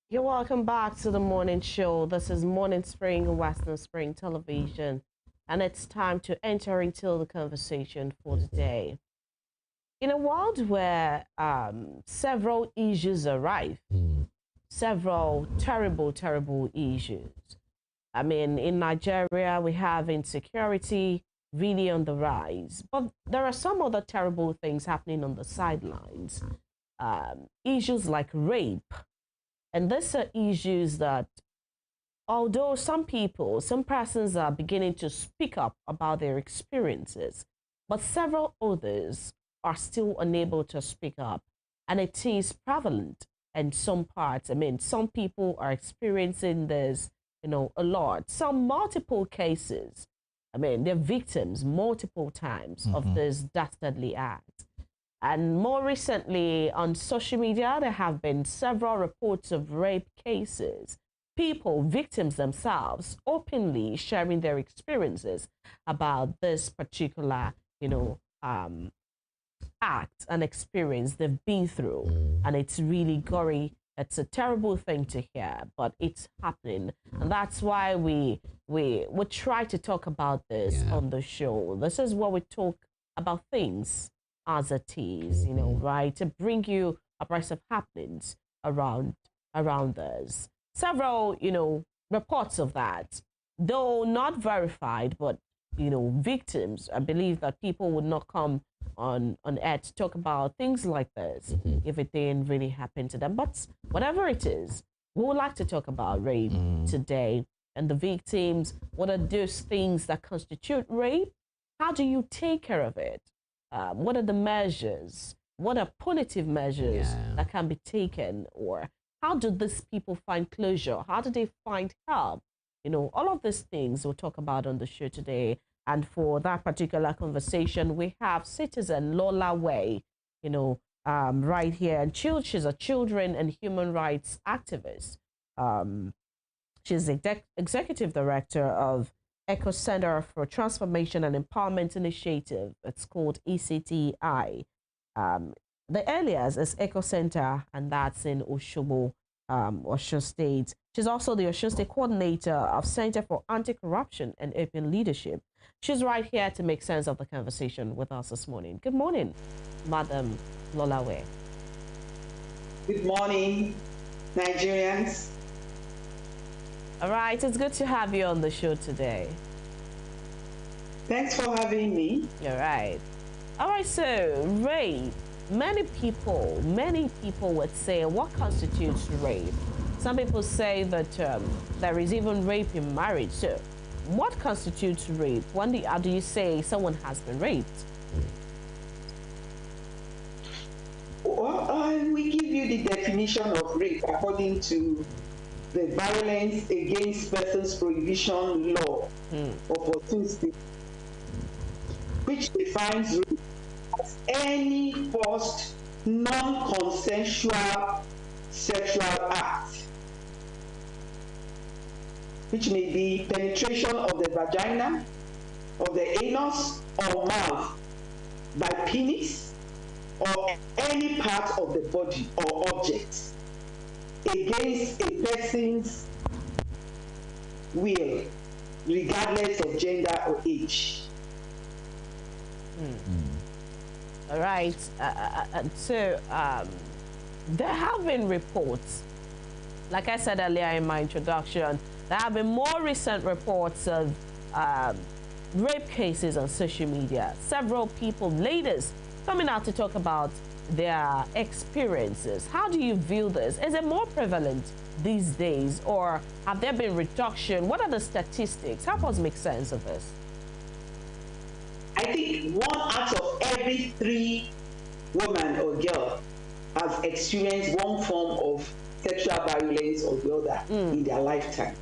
You're welcome back to the morning show. This is Morning Spring, Western Spring Television, and it's time to enter into the conversation for today. In a world where several issues are rife, several terrible, terrible issues. I mean, in Nigeria, we have insecurity really on the rise, but there are some other terrible things happening on the sidelines. Issues like rape, and these are issues that, although some people, some persons are beginning to speak up about their experiences, but several others are still unable to speak up. And it is prevalent in some parts. I mean, some people are experiencing this, a lot. Some multiple cases. I mean, they're victims multiple times of this dastardly act. And more recently, on social media, there have been several reports of rape cases. People, victims themselves, openly sharing their experiences about this particular, act and experience they've been through. And it's really gory. It's a terrible thing to hear, but it's happening. And that's why we try to talk about this on the show. This is where we talk about things as it is, right? To bring you abreast of happenings around us. Several, reports of that, though not verified, but victims. I believe that people would not come on air to talk about things like this if it didn't really happen to them. But whatever it is, we would like to talk about rape today and the victims. What are those things that constitute rape? How do you take care of it? What are the measures? What are punitive measures that can be taken? Or how do these people find closure? How do they find help? All of these things we'll talk about on the show today. And for that particular conversation, we have citizen Lola Wey, right here. And she's a children and human rights activist. She's the executive director of Eco Center for Transformation and Empowerment Initiative. It's called ECTI. The alias is Eco Center, and that's in Oshobo, Osun State. She's also the Osun State coordinator of Center for Anti-Corruption and Open Leadership. She's right here to make sense of the conversation with us this morning. Good morning, Madam Lola Wey. Good morning, Nigerians. All right, it's good to have you on the show today. Thanks for having me. You're right. All right, so rape. Many people would say, what constitutes rape? Some people say that there is even rape in marriage. So what constitutes rape? How do you say someone has been raped? Well, we give you the definition of rape according to the Violence Against Persons Prohibition Law of Osun State, which defines rape as any forced, non-consensual sexual act, which may be penetration of the vagina, of the anus or mouth by penis or any part of the body or object against a person's will, regardless of gender or age. All right. So there have been reports, like I said earlier in my introduction, there have been more recent reports of rape cases on social media. Several people, ladies, coming out to talk about their experiences. How do you view this? Is it more prevalent these days, or have there been reduction? What are the statistics? Help us make sense of this. I think 1 out of every 3 women or girl has experienced one form of sexual violence or the other in their lifetime,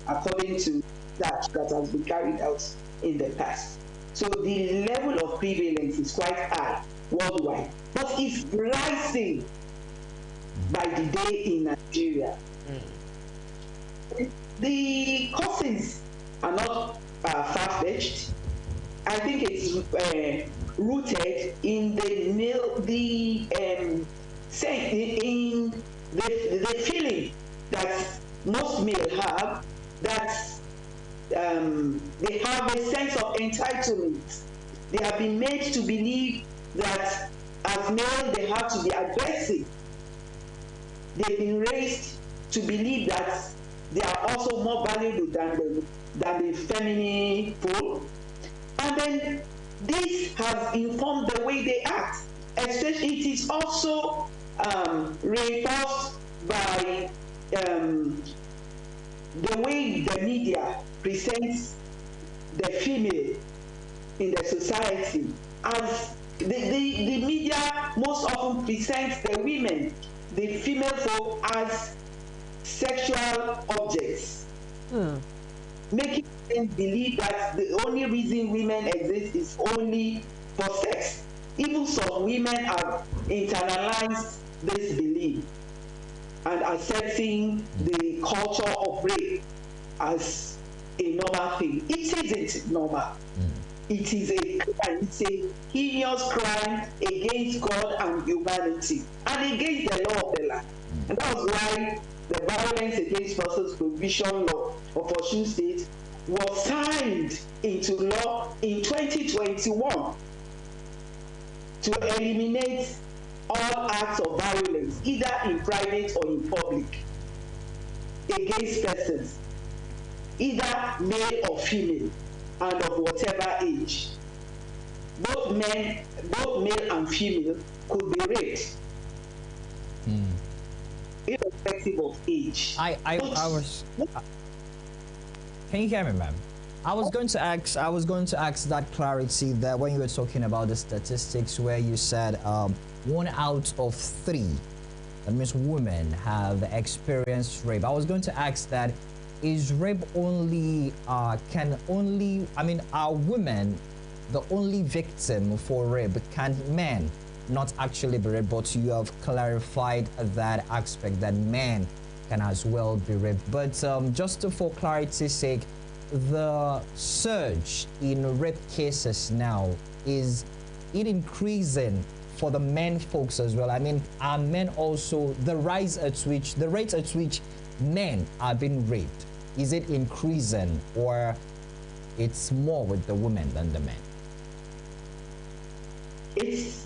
according to that has been carried out in the past. So the level of prevalence is quite high worldwide, but it's rising by the day in Nigeria. The causes are not far-fetched. I think it's rooted in the feeling They have been made to believe that as male they have to be aggressive. They've been raised to believe that they are also more valuable than the feminine pole. And then this has informed the way they act. Especially, it is also reinforced by the way the media presents the female in the society. As the media most often presents the women, the female folk, as sexual objects, making them believe that the only reason women exist is only for sex. Even some women have internalized this belief and accepting the culture of rape as a normal thing. It isn't normal. It is a crime. It's a heinous crime against God and humanity and against the law of the land. And that was why the Violence Against Persons Prohibition Law of Osun State was signed into law in 2021 to eliminate all acts of violence, either in private or in public, against persons, either male or female, and of whatever age. Both male and female, could be raped, irrespective of age. Can you hear me, ma'am? I was going to ask that clarity that when you were talking about the statistics where you said 1 out of 3, that means women have experienced rape. I was going to ask that, is rape only, are women the only victim for rape? Can men not actually be raped? But you have clarified that aspect, that men can as well be raped. But just for clarity's sake, the surge in rape cases now, is it increasing for the men folks as well? I mean, are men also, the rate at which men are being raped, is it increasing, or it's more with the women than the men? It's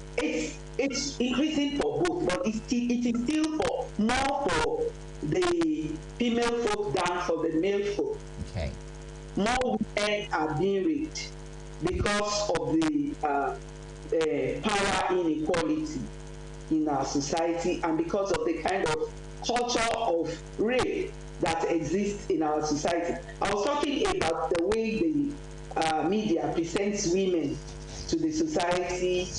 increasing for both, but it is still more for the female folk than for the male folk. Okay. More women are being raped because of the power inequality in our society, and because of the kind of culture of rape that exists in our society. I was talking about the way the media presents women to the society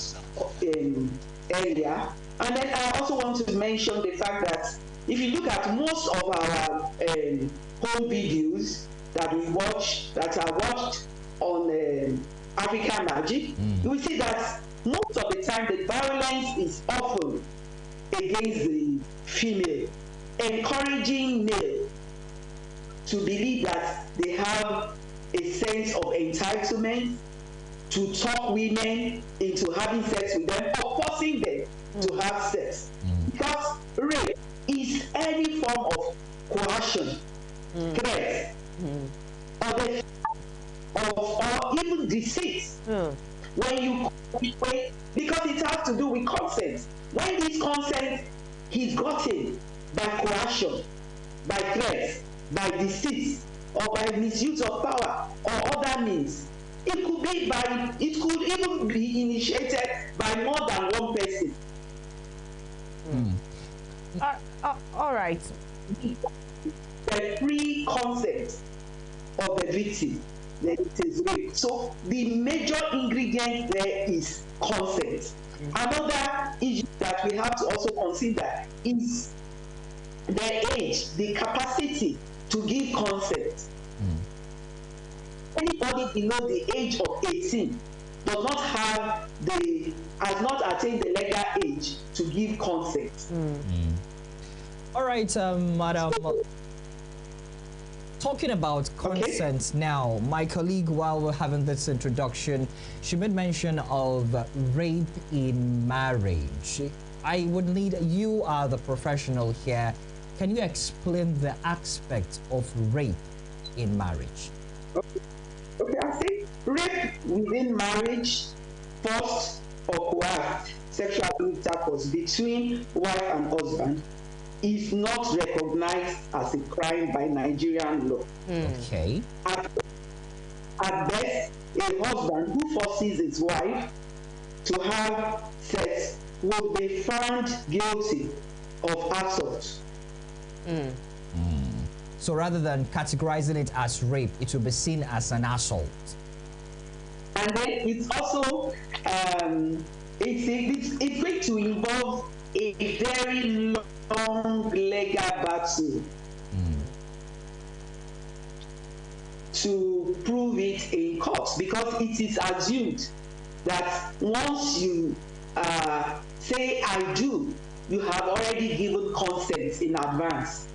earlier, and then I also want to mention the fact that if you look at most of our home videos that we watch, that are watched on African Magic, you will see that most of the time the violence is often against the female, encouraging male to believe that they have a sense of entitlement, to talk women into having sex with them or forcing them to have sex. Because rape is any form of coercion, threat, or even deceit. Because it has to do with consent. When this consent is gotten by coercion, by threats, by deceit, or by misuse of power or other means, it could even be initiated by more than one person. All right. The free consent of the victim, then it is rape. So the major ingredient there is consent. Another issue that we have to also consider is the age, the capacity to give consent. Anybody below the age of 18 does not has not attained the legal age to give consent. All right, madam. Talking about consent now, my colleague, while we're having this introduction, she made mention of rape in marriage. I would need, you are the professional here, can you explain the aspect of rape in marriage? Okay, I think rape within marriage forced or coerced sexual intercourse between wife and husband is not recognized as a crime by Nigerian law. Okay. At best, a husband who forces his wife to have sex will be found guilty of assault. So rather than categorizing it as rape, it will be seen as an assault. And then it's also it's going to involve a very long legal battle to prove it in court, because it is assumed that once you say I do, you have already given consent in advance.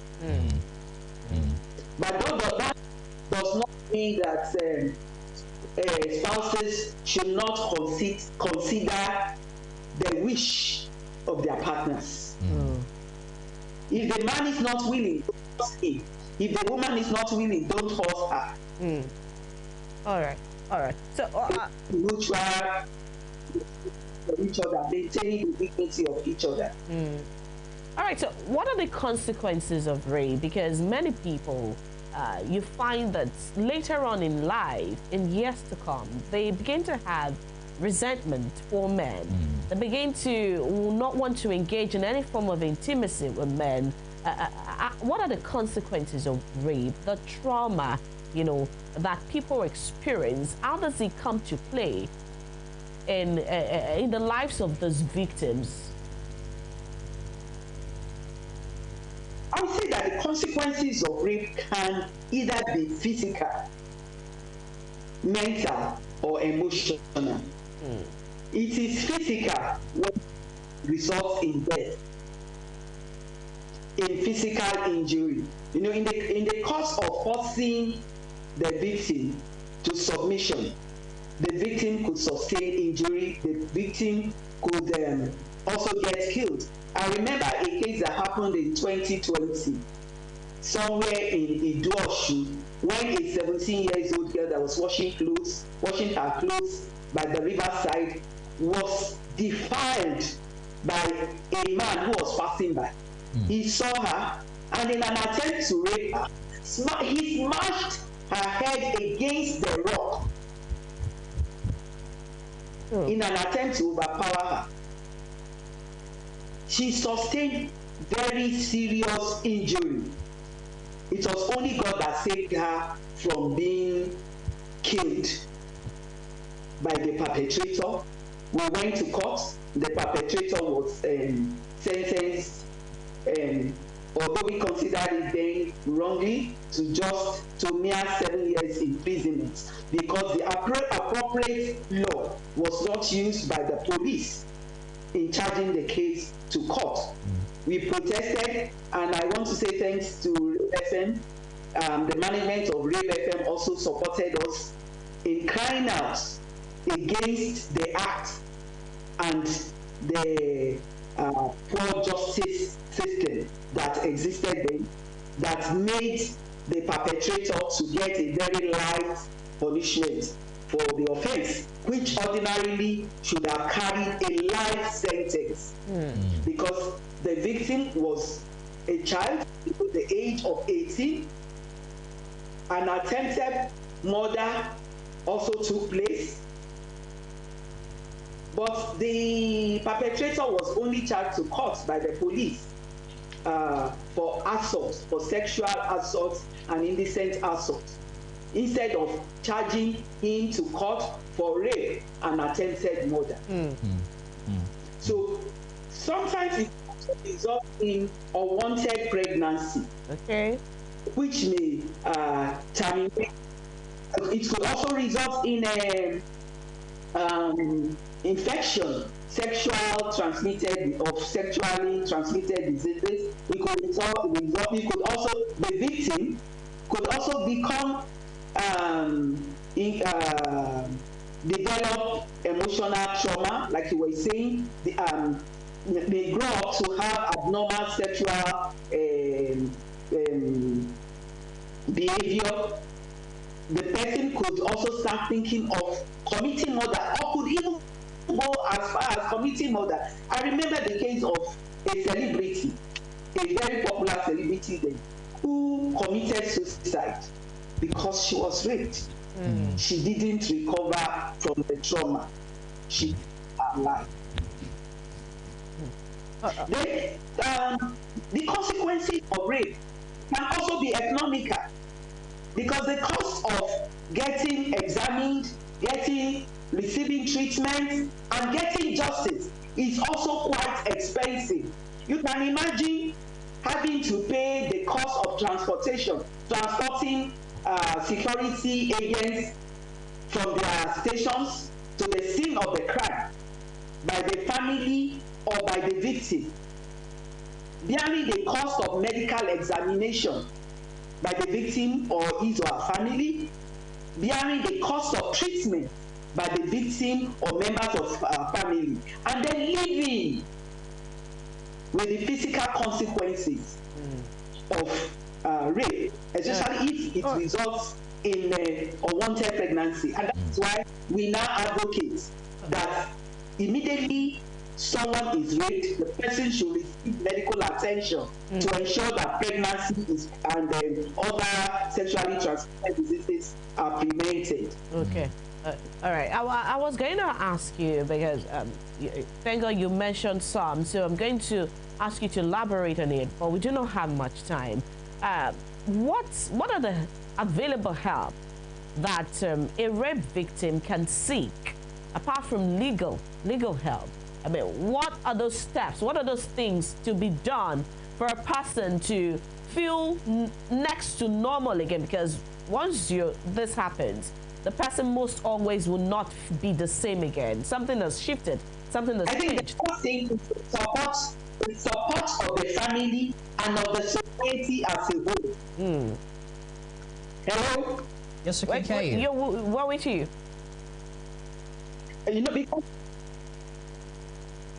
But that does not mean that spouses should not consider the wish of their partners. If the man is not willing, don't force him. If the woman is not willing, don't force her. All right. So, mutual for each other, maintaining the dignity of each other. All right. So, what are the consequences of rape? Because many people, you find that later on in life, in years to come, they begin to have resentment for men. They begin to not want to engage in any form of intimacy with men. What are the consequences of rape? The trauma, that people experience. How does it come to play in the lives of those victims? I would say that the consequences of rape can either be physical, mental, or emotional. It is physical when it results in death, in physical injury. In the course of forcing the victim to submission, the victim could sustain injury, the victim could also get killed. I remember a case that happened in 2020, somewhere in Iduoshu, when a 17-year-old girl that was washing her clothes by the riverside was defiled by a man who was passing by. He saw her, and in an attempt to rape her, he smashed her head against the rock in an attempt to overpower her. She sustained very serious injury. It was only God that saved her from being killed by the perpetrator. We went to court. The perpetrator was sentenced, although we considered it then wrongly, to mere 7 years imprisonment, because the appropriate law was not used by the police in charging the case to court. We protested, and I want to say thanks to Rape FM. The management of Rape FM also supported us in crying out against the act and the poor justice system that existed then, that made the perpetrator to get a very light punishment for the offense, which ordinarily should have carried a life sentence, because the victim was a child with the age of 18. An attempted murder also took place, but the perpetrator was only charged to court by the police for assault, for sexual assault and indecent assault, instead of charging him to court for rape and attempted murder. So sometimes it results in unwanted pregnancy, which may terminate. It could also result in infection, sexually transmitted diseases. The victim could also become develop emotional trauma, like you were saying. They grow up to have abnormal sexual behavior. The person could also start thinking of committing murder, or could even go as far as committing murder. I remember the case of a celebrity, a very popular celebrity then, who committed suicide because she was raped. She didn't recover from the trauma. She alive. Then the consequences of rape can also be economical, because the cost of getting examined, receiving treatment, and getting justice is also quite expensive. You can imagine having to pay the cost of transporting security agents from their stations to the scene of the crime by the family or by the victim, bearing the cost of medical examination by the victim or his or her family, bearing the cost of treatment by the victim or members of family, and then living with the physical consequences of rape, especially if it results in unwanted pregnancy. And that's why we now advocate that immediately someone is raped, the person should receive medical attention to ensure that pregnancy is, and other sexually transmitted diseases are prevented. Okay. All right. I was going to ask you, because thank God you mentioned some, so I'm going to ask you to elaborate on it, but we do not have much time. What are the available help that a rape victim can seek apart from legal help? I mean, what are those steps? What are those things to be done for a person to feel next to normal again? Because once this happens, the person most always will not be the same again. Something has shifted. Something has changed. I think the first thing is the support of the family and of the society as a whole. Hello? Yes, I can hear you. We're with you. You know,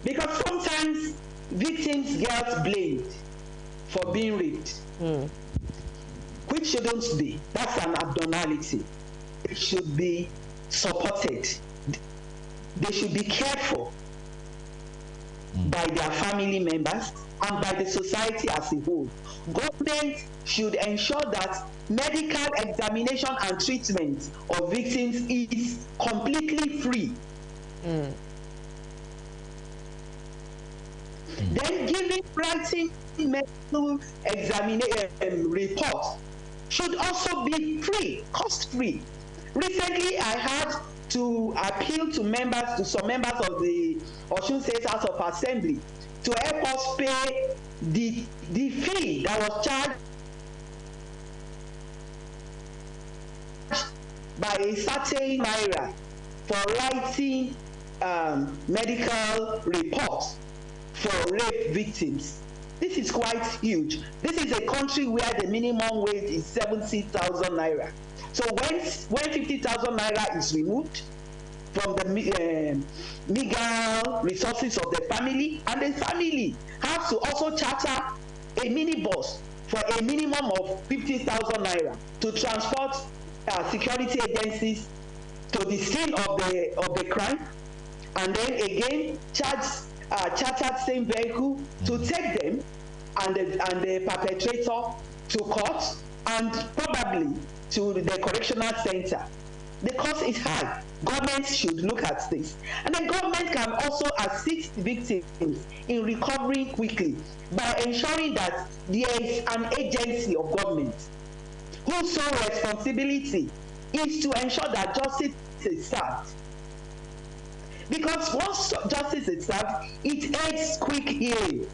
because sometimes victims get blamed for being raped, which shouldn't be. That's an abnormality. It should be supported. They should be cared for by their family members and by the society as a whole. Government should ensure that medical examination and treatment of victims is completely free. Then giving writing medical examination report should also be free, cost-free. Recently, I had to appeal to some members of the Osun State House of Assembly to help us pay the fee that was charged by a certain naira for writing medical reports for rape victims. This is quite huge. This is a country where the minimum wage is 70,000 naira. So when 50,000 naira is removed from the meager resources of the family, and the family has to also charter a minibus for a minimum of 50,000 naira to transport security agencies to the scene of the crime, and then again chartered same vehicle to take them and the perpetrator to court and probably to the correctional center. The cost is high. Government should look at this. And then government can also assist victims in recovering quickly by ensuring that there is an agency of government whose sole responsibility is to ensure that justice is served. Because once justice is served, it aids quick healing.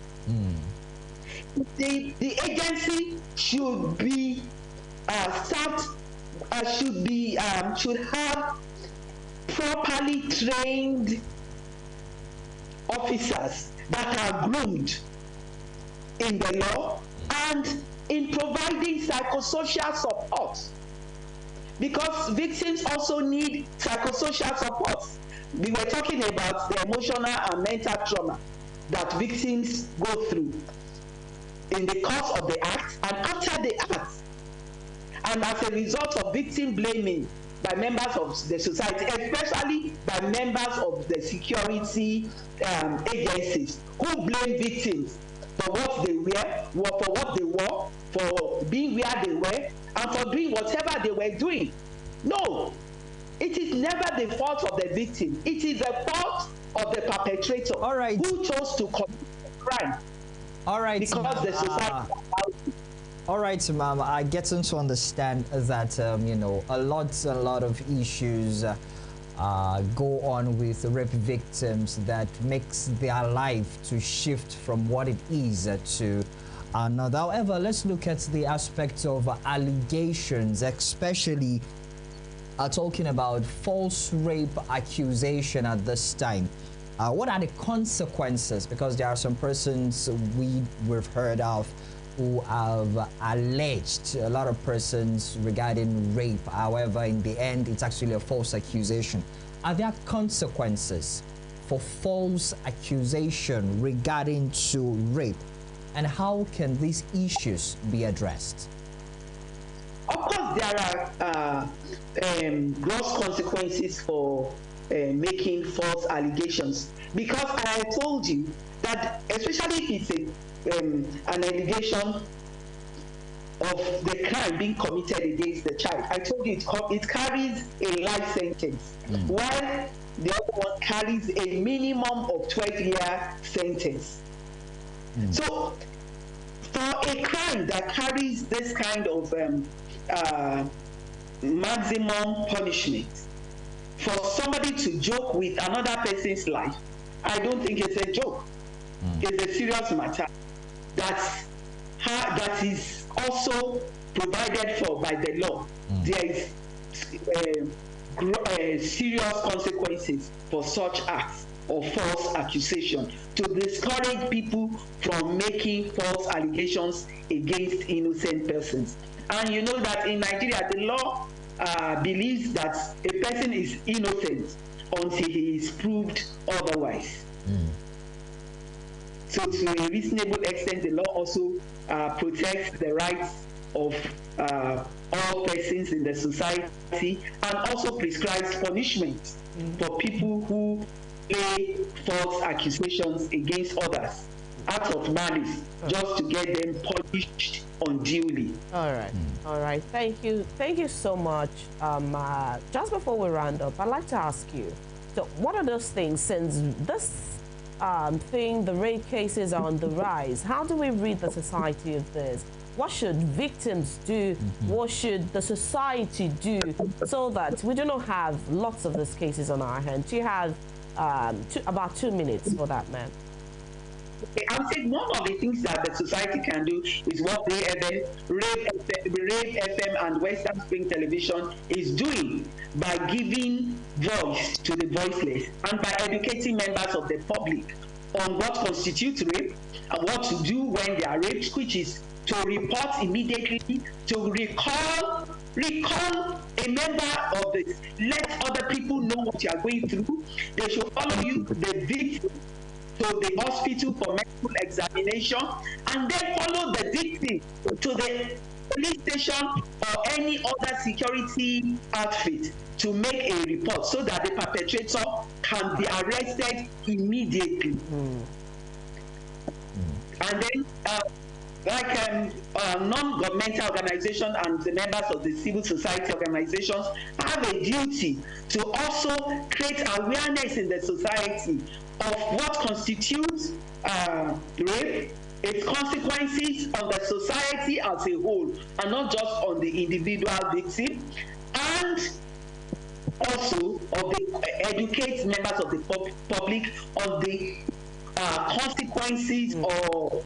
The agency should be should have properly trained officers that are groomed in the law and in providing psychosocial support, because victims also need psychosocial support. We were talking about the emotional and mental trauma that victims go through in the course of the act and after the act, and as a result of victim blaming by members of the society, especially by members of the security agencies, who blame victims for what they wear, for what they wore, for being where they were, and for doing whatever they were doing. No, it is never the fault of the victim. It is the fault of the perpetrator, all right, who chose to commit the crime. All right, because the society. All right, ma'am. I get to understand that you know, a lot of issues go on with rape victims that makes their life to shift from what it is to another. However, let's look at the aspects of allegations, especially talking about false rape accusation at this time. What are the consequences? Because there are some persons we've heard of who have alleged a lot of persons regarding rape. However, in the end, it's actually a false accusation. Are there consequences for false accusation regarding to rape? And how can these issues be addressed? Of course, there are gross consequences for making false allegations, because I told you that, especially if it's an allegation of the crime being committed against the child, I told you it carries a life sentence, while the other one carries a minimum of 12-year sentence. So for a crime that carries this kind of maximum punishment, for somebody to joke with another person's life, I don't think it's a joke. It's a serious matter that is also provided for by the law. There is serious consequences for such acts of false accusation, to discourage people from making false allegations against innocent persons. And you know that in Nigeria, the law believes that a person is innocent until he is proved otherwise. So to a reasonable extent, the law also protects the rights of all persons in the society, and also prescribes punishment for people who lay false accusations against others out of malice, just to get them punished unduly. All right. Thank you so much. Just before we round up, I'd like to ask you, so what are those things, since this the rape cases are on the rise, how do we rid the society of this? What should victims do? What should the society do so that we do not have lots of these cases on our hands? You have about 2 minutes for that, man. Okay, I would say one of the things that the society can do is what Rave FM and Western Spring Television is doing, by giving voice to the voiceless and by educating members of the public on what constitutes rape and what to do when they are raped, which is to report immediately, to recall a member of this, let other people know what you are going through. They should follow you, the victim, to the hospital for medical examination, and then follow the victim to the police station or any other security outfit to make a report, so that the perpetrator can be arrested immediately. And then non-governmental organizations and the members of the civil society organizations have a duty to also create awareness in the society of what constitutes rape, its consequences on the society as a whole, and not just on the individual victim, and also educate members of the public on the consequences of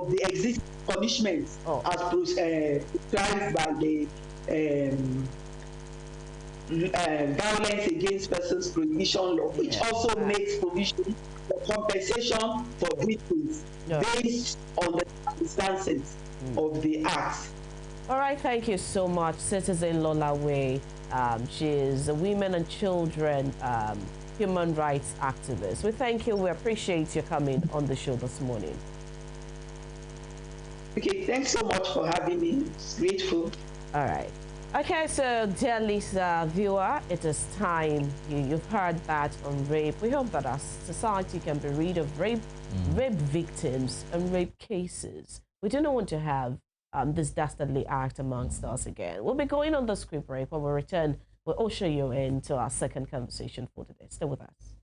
the existing punishments as prescribed by the Violence Against Persons Prohibition Law, which also makes provision for compensation for victims based on the circumstances of the act. All right, thank you so much, Citizen Lola Wey. She is a women and children human rights activist. We thank you. We appreciate you coming on the show this morning. Okay, thanks so much for having me. Grateful. All right. Okay, so dear Lisa viewer, it is time. You've heard that on rape. We hope that our society can be rid of rape victims and rape cases. We do not want to have this dastardly act amongst us again. We'll be going on the script break. When we return, we'll usher you into our second conversation for today. Stay with us.